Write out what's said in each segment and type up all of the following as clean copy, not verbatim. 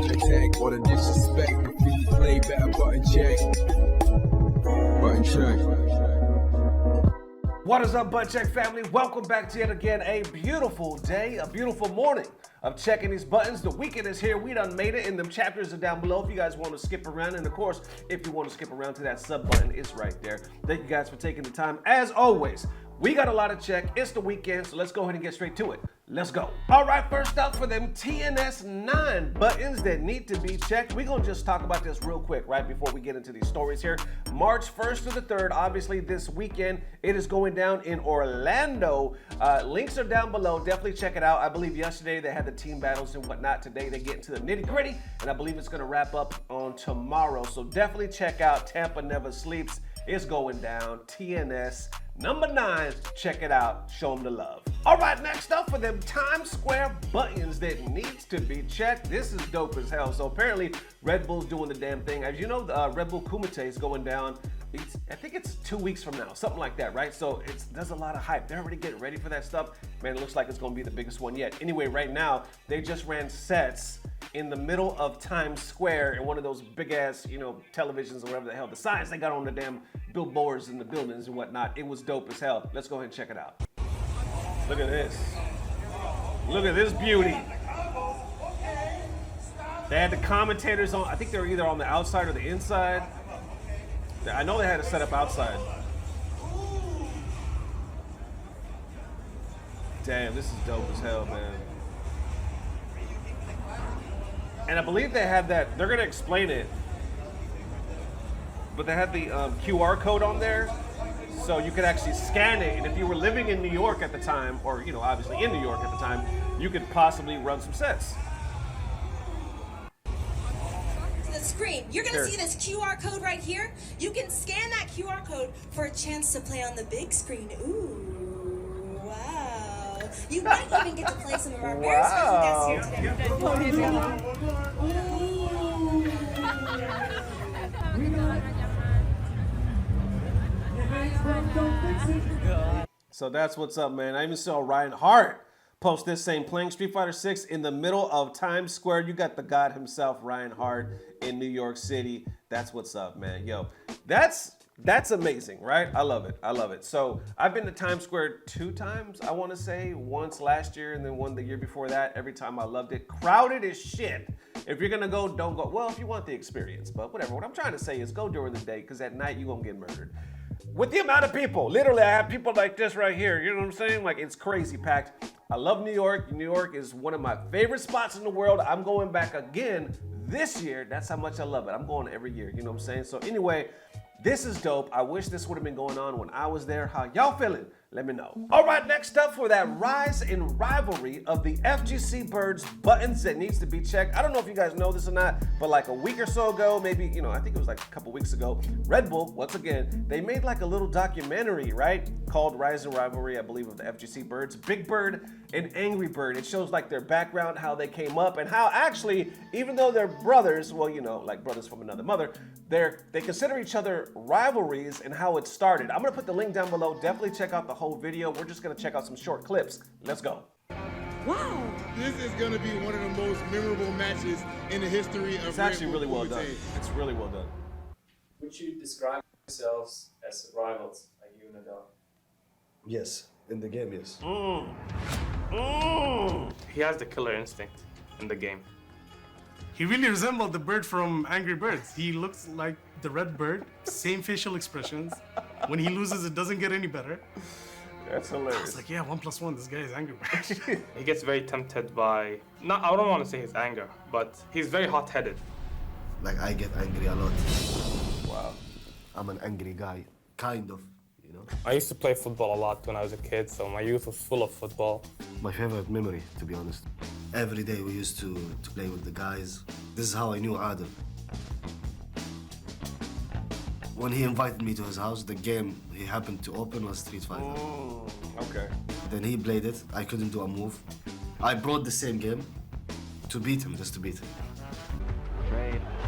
attack, all the disrespect. Before you play, better button check. Button check. What is up, Butt Check family? Welcome back to yet again a beautiful day, a beautiful morning of checking these buttons. The weekend is here. We done made it, and them chapters are down below if you guys want to skip around. And of course, if you want to skip around to that sub button, it's right there. Thank you guys for taking the time. As always, we got a lot to check. It's the weekend, so let's go ahead and get straight to it. Let's go. All right, first up for them TNS9 buttons that need to be checked. We're gonna just talk about this real quick right before we get into these stories here. March 1st to the 3rd, obviously this weekend, it is going down in Orlando. Links are down below, definitely check it out. I believe yesterday they had the team battles and whatnot. Today they get into the nitty gritty, and I believe it's gonna wrap up on tomorrow. So definitely check out Tampa Never Sleeps. It's going down, TNS. Number 9, check it out, show them the love. All right, next up for them Times Square buttons that needs to be checked. This is dope as hell. So apparently Red Bull's doing the damn thing. As you know, Redbull Kumite is going down. I think it's 2 weeks from now, something like that, right? So there's a lot of hype. They're already getting ready for that stuff. Man, it looks like it's gonna be the biggest one yet. Anyway, right now, they just ran sets in the middle of Times Square in one of those big ass, televisions or whatever the hell, the signs they got on the damn billboards in the buildings and whatnot. It was dope as hell. Let's go ahead and check it out. Look at this. Look at this beauty. They had the commentators on, I think they were either on the outside or the inside. I know they had it set up outside. Damn, this is dope as hell, man. And I believe they had that, they're gonna explain it, but they had the QR code on there, so you could actually scan it, and if you were living in New York at the time, or obviously in New York at the time, you could possibly run some sets. The screen, you're gonna see this QR code right here. You can scan that QR code for a chance to play on the big screen. Ooh, wow. You might even get to play some of our very special guests here today. So that's what's up, man. I even saw Ryan Hart post this saying playing Street Fighter 6 in the middle of Times Square. You got the god himself, Ryan Hart, in New York City. That's what's up, man. Yo, that's amazing, right? I love it. I love it. So I've been to Times Square 2 times, I want to say. Once last year and then one the year before that. Every time I loved it. Crowded as shit. If you're gonna go, don't go. Well, if you want the experience, but whatever. What I'm trying to say is go during the day, because at night you're gonna get murdered. With the amount of people, literally I have people like this right here, you know what I'm saying? Like, it's crazy packed. I love New York. New York is one of my favorite spots in the world. I'm going back again this year. That's how much I love it. I'm going every year, you know what I'm saying? So anyway, this is dope. I wish this would have been going on when I was there. How y'all feeling? Let me know. All right, next up for that rise in rivalry of the FGC Birds buttons that needs to be checked. I don't know if you guys know this or not, but like a week or so ago, maybe, I think it was like a couple weeks ago, Red Bull, once again, they made like a little documentary, right? Called Rise in Rivalry, I believe, of the FGC Birds. Big Bird and Angry Bird. It shows like their background, how they came up, and how actually, even though they're brothers, well, like brothers from another mother, they consider each other rivalries and how it started. I'm gonna put the link down below. Definitely check out the whole video. We're just gonna check out some short clips. Let's go. Wow. This is gonna be one of the most memorable matches in the history of It's actually really well done. It's really well done. Would you describe yourselves as rivals, like you and Adele? Yes, in the game, yes. He has the killer instinct in the game. He really resembled the bird from Angry Birds. He looks like the red bird, same facial expressions. When he loses, it doesn't get any better. That's hilarious. It's like, yeah, 1 + 1, this guy is Angry Bird. He gets very tempted by, I don't want to say his anger, but he's very hot-headed. Like, I get angry a lot. Wow. I'm an angry guy, kind of, I used to play football a lot when I was a kid, so my youth was full of football. My favorite memory, to be honest. Every day we used to play with the guys. This is how I knew Adam. When he invited me to his house, the game he happened to open was Street Fighter. Okay. Then he played it. I couldn't do a move. I brought the same game to beat him, just to beat him.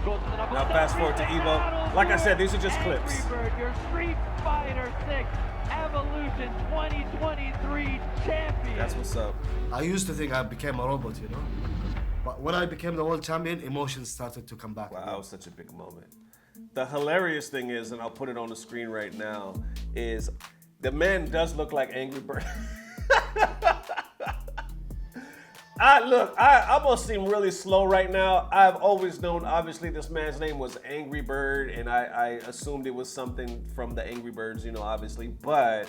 Now fast forward to Evo. Like I said, these are just clips. Your Street Fighter 6 Evolution 2023 champion. That's what's up. I used to think I became a robot, But when I became the world champion, emotions started to come back. Wow, again. that was such a big moment. The hilarious thing is, and I'll put it on the screen right now, is the man does look like Angry Bird. I must seem really slow right now. I've always known, obviously, this man's name was Angry Bird, and I assumed it was something from the Angry Birds, you know, obviously, but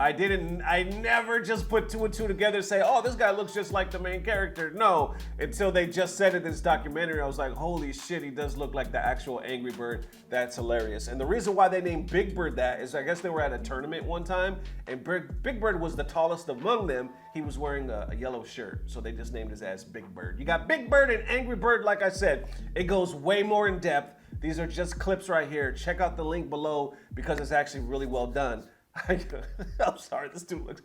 I never just put two and two together and say, oh, this guy looks just like the main character. No, until they just said it in this documentary, I was like, holy shit, he does look like the actual Angry Bird. That's hilarious. And the reason why they named Big Bird that is I guess they were at a tournament one time, and Big Bird was the tallest among them. He was wearing a yellow shirt, so they just named his ass Big Bird. You got Big Bird and Angry Bird, like I said. It goes way more in depth. These are just clips right here. Check out the link below because it's actually really well done. I'm sorry, this dude looks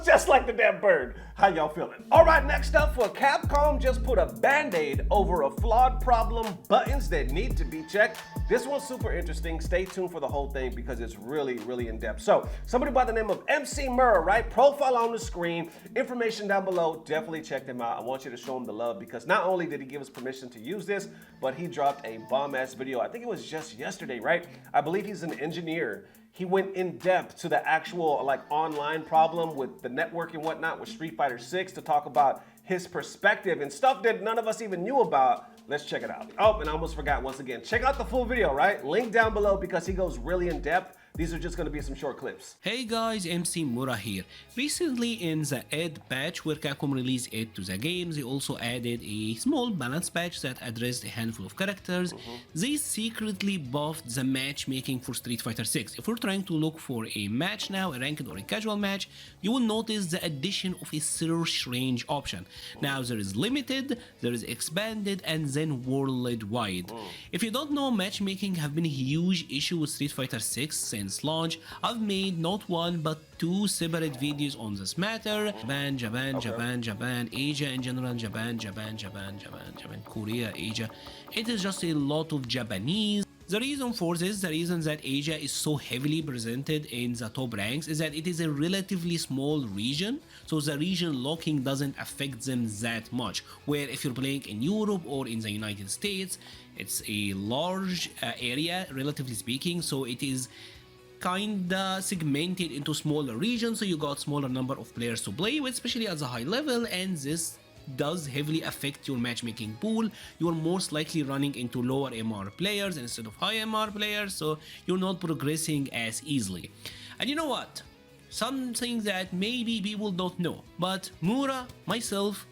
just like the damn bird. How y'all feeling? All right, next up, for Capcom just put a band-aid over a flawed problem, buttons that need to be checked. This one's super interesting. Stay tuned for the whole thing because it's really, really in-depth. So, somebody by the name of MC Mura, right? Profile on the screen, information down below. Definitely check them out. I want you to show him the love because not only did he give us permission to use this, but he dropped a bomb-ass video. I think it was just yesterday, right? I believe he's an engineer. He went in depth to the actual like online problem with the network and whatnot with Street Fighter 6 to talk about his perspective and stuff that none of us even knew about. Let's check it out. Oh, and I almost forgot once again. Check out the full video, right? Link down below because he goes really in depth. These are just going to be some short clips. Hey guys, MC Mura here. Recently in the Add patch where Capcom released Add to the games, they also added a small balance patch that addressed a handful of characters. They secretly buffed the matchmaking for Street Fighter 6. If we're trying to look for a match now, a ranked or a casual match, you will notice the addition of a search range option. Now there is limited, there is expanded, and then worldwide. If you don't know, matchmaking have been a huge issue with Street Fighter 6 since launch. I've made not one but two separate videos on this matter. Japan, Asia in general, Japan, Korea, Asia. It is just a lot of Japanese. The reason for this, the reason that Asia is so heavily presented in the top ranks is that it is a relatively small region, so the region locking doesn't affect them that much. Where if you're playing in Europe or in the United States, it's a large area, relatively speaking, so it is kinda segmented into smaller regions, so you got smaller number of players to play with, especially at the high level, and this does heavily affect your matchmaking pool. You're most likely running into lower MR players instead of high MR players, so you're not progressing as easily. And you know what? Something that maybe people don't know, but Mura, myself,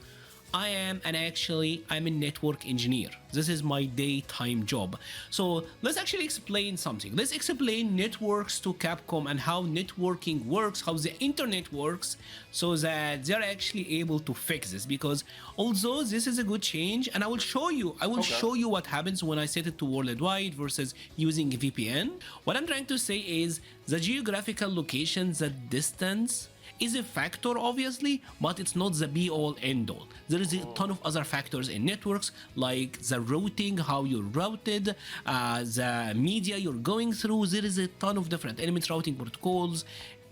I'm a network engineer. This is my daytime job. So let's actually explain something. Let's explain networks to Capcom and how networking works, how the internet works, so that they're actually able to fix this. Because although this is a good change, and I will show you what happens when I set it to worldwide versus using a VPN. What I'm trying to say is the geographical location, the distance, is a factor obviously, but it's not the be-all end-all. There is a ton of other factors in networks like the routing, how you're routed, the media you're going through. There is a ton of different elements, routing protocols.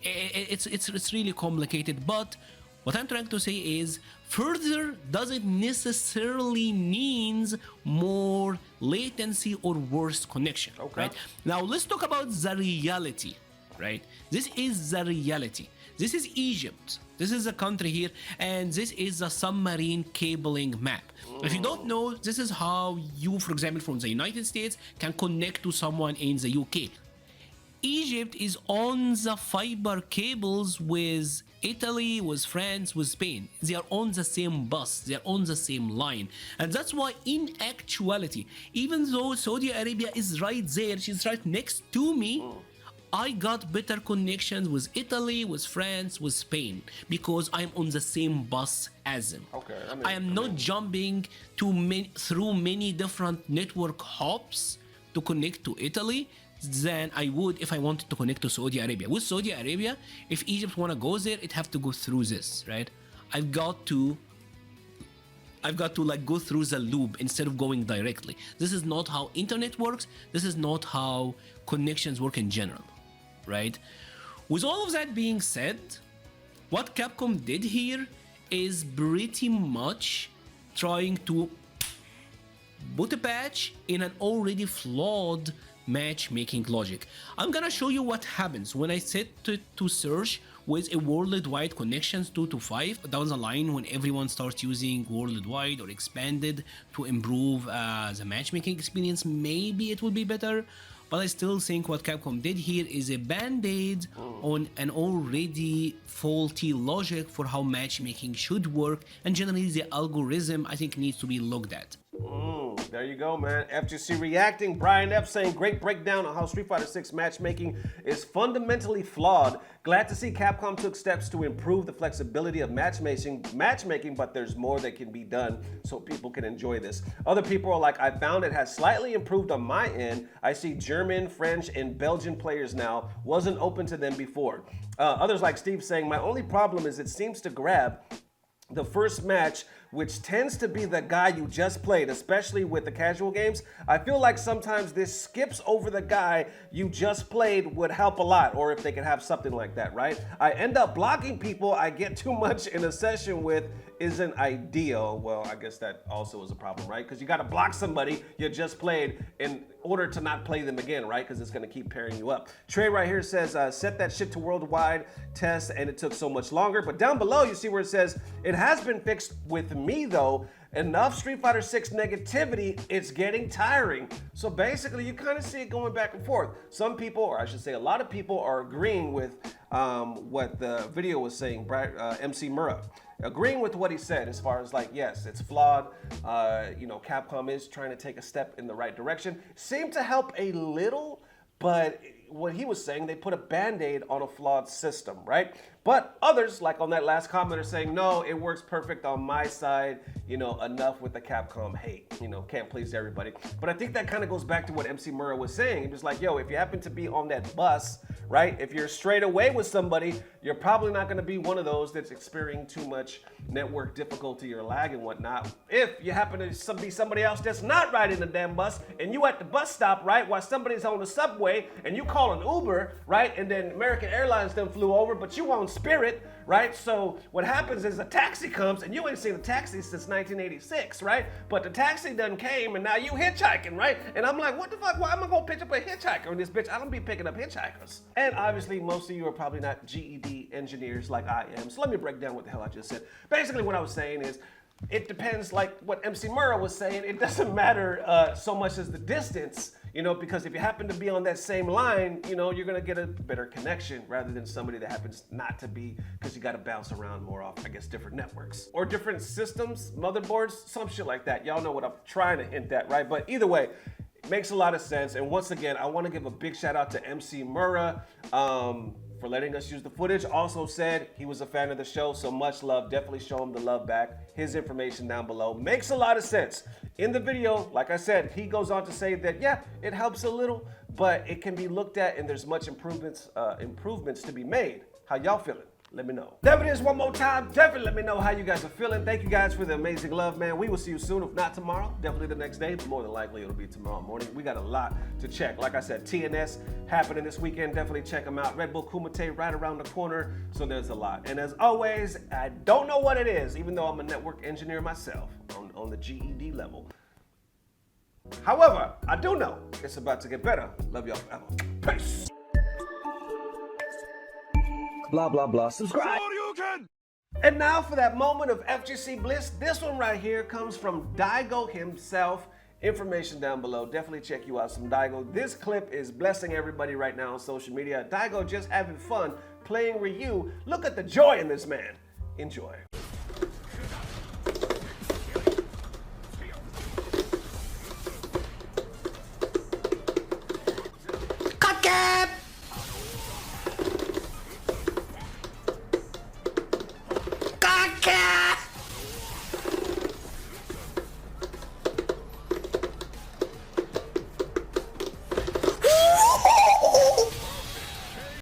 It's really complicated, but what I'm trying to say is further doesn't necessarily means more latency or worse connection, right? Now let's talk about the reality, right? This is the reality. This is Egypt. This is a country here, and this is a submarine cabling map. If you don't know, this is how you, for example, from the United States, can connect to someone in the UK. Egypt is on the fiber cables with Italy, with France, with Spain. They are on the same bus, they are on the same line. And that's why in actuality, even though Saudi Arabia is right there, she's right next to me, I got better connections with Italy, with France, with Spain, because I'm on the same bus as them. I am not jumping through many different network hops to connect to Italy than I would if I wanted to connect to Saudi Arabia. With Saudi Arabia, if Egypt wanna go there, it have to go through this, right? I've got to like go through the loop instead of going directly. This is not how internet works. This is not how connections work in general. Right? With all of that being said, what Capcom did here is pretty much trying to put a patch in an already flawed matchmaking logic. I'm gonna show you what happens when I set to search with a worldwide connections 2 to 5 down the line. When everyone starts using worldwide or expanded to improve the matchmaking experience, maybe it will be better. But I still think what Capcom did here is a band-aid on an already faulty logic for how matchmaking should work, and generally the algorithm I think needs to be looked at. There you go, man. FGC reacting. Brian F saying, great breakdown on how Street Fighter 6 matchmaking is fundamentally flawed. Glad to see Capcom took steps to improve the flexibility of matchmaking, but there's more that can be done so people can enjoy this. Other people are like, I found it has slightly improved on my end. I see German, French, and Belgian players now. Wasn't open to them before. Others like Steve saying, my only problem is it seems to grab the first match, which tends to be the guy you just played, especially with the casual games. I feel like sometimes this skips over the guy you just played would help a lot, or if they could have something like that, right? I end up blocking people I get too much in a session with isn't ideal. Well, I guess that also is a problem, right? Because you got to block somebody you just played in order to not play them again, right? Because it's going to keep pairing you up. Trey right here says, set that shit to worldwide test and it took so much longer. But down below, you see where it says, it has been fixed with me though. Enough Street Fighter 6 negativity, it's getting tiring. So basically, you kind of see it going back and forth. Some people, or I should say a lot of people, are agreeing with what the video was saying, MC Mura. Agreeing with what he said as far as like, yes, it's flawed. You know, Capcom is trying to take a step in the right direction. Seemed to help a little, but what he was saying, they put a band-aid on a flawed system, right? But others, like on that last comment, are saying, no, it works perfect on my side. You know, enough with the Capcom hate. You know, can't please everybody. But I think that kind of goes back to what MC Mura was saying. He was like, yo, if you happen to be on that bus, right? If you're straight away with somebody, you're probably not going to be one of those that's experiencing too much network difficulty or lag and whatnot. If you happen to be somebody else that's not riding the damn bus and you at the bus stop, right, while somebody's on the subway and you call an Uber, right, and then American Airlines then flew over, but you on Spirit, right? So what happens is a taxi comes and you ain't seen a taxi since 1986, right? But the taxi done came and now you hitchhiking, right? And I'm like, what the fuck? Why am I gonna pick up a hitchhiker in this bitch? I don't be picking up hitchhikers. And obviously most of you are probably not GED engineers like I am. So let me break down what the hell I just said. Basically what I was saying is, it depends, like what MC Mura was saying, it doesn't matter so much as the distance, you know, because if you happen to be on that same line, you know, you're gonna get a better connection rather than somebody that happens not to be, because you gotta bounce around more off, I guess, different networks or different systems, motherboards, some shit like that. Y'all know what I'm trying to hint at, right? But either way, it makes a lot of sense. And once again, I wanna give a big shout out to MC Mura for letting us use the footage. Also said he was a fan of the show, so much love. Definitely show him the love back. His information down below makes a lot of sense. In the video, like I said, he goes on to say that, yeah, it helps a little, but it can be looked at and there's much improvements to be made. How y'all feeling? Let me know. There it is one more time. Definitely let me know how you guys are feeling. Thank you guys for the amazing love, man. We will see you soon. If not tomorrow, definitely the next day, but more than likely it'll be tomorrow morning. We got a lot to check. Like I said, TNS happening this weekend. Definitely check them out. Redbull Kumite right around the corner. So there's a lot. And as always, I don't know what it is, even though I'm a network engineer myself on the GED level. However, I do know it's about to get better. Love y'all forever. Peace. Blah, blah, blah. Subscribe. And now for that moment of FGC bliss. This one right here comes from Daigo himself. Information down below. Definitely check you out some Daigo. This clip is blessing everybody right now on social media. Daigo just having fun playing Ryu. Look at the joy in this man. Enjoy.